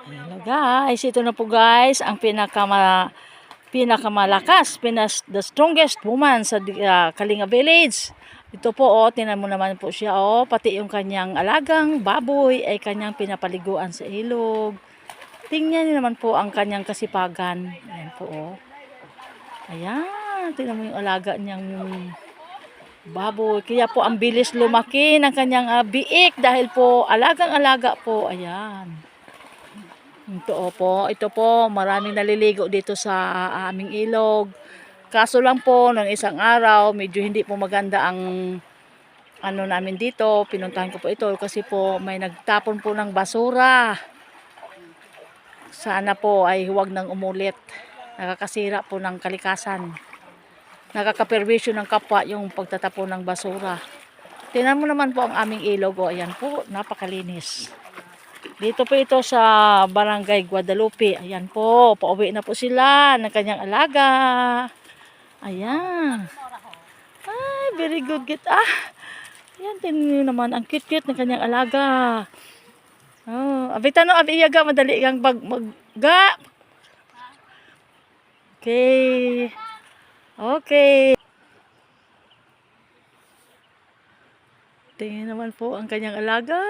Hello guys, ito na po guys ang pinakamalakas, the strongest woman sa Kalinga Village. Ito po tingnan mo naman po siya pati yung kanyang alagang baboy ay kanyang pinapaliguan sa ilog. Tingnan niyo naman po ang kanyang kasipagan. Ayan po Ayan, tingnan mo yung alaga niyang baboy. Kaya po ang bilis lumaki ng kanyang biik dahil po alagang-alaga po. Ayan. Ito po, maraming naliligo dito sa aming ilog. Kaso lang po, ng isang araw, medyo hindi po maganda ang ano namin dito. Pinuntahan ko po ito kasi po may nagtapon po ng basura. Sana po ay huwag nang umulit. Nakakasira po ng kalikasan. Nakakaperwisyo ng kapwa yung pagtatapon ng basura. Tingnan mo naman po ang aming ilog. Ayan po, napakalinis. Dito po ito sa Barangay Guadalupe. Ayan po, pauwi na po sila ng kanyang alaga. Ayan. Ay, very good kit. Ayan, tingnan nyo naman. Ang cute-cute ng kanyang alaga. Abitan no, abiyaga, madali kang magga. Okay. Okay. Tingnan naman po ang kanyang alaga.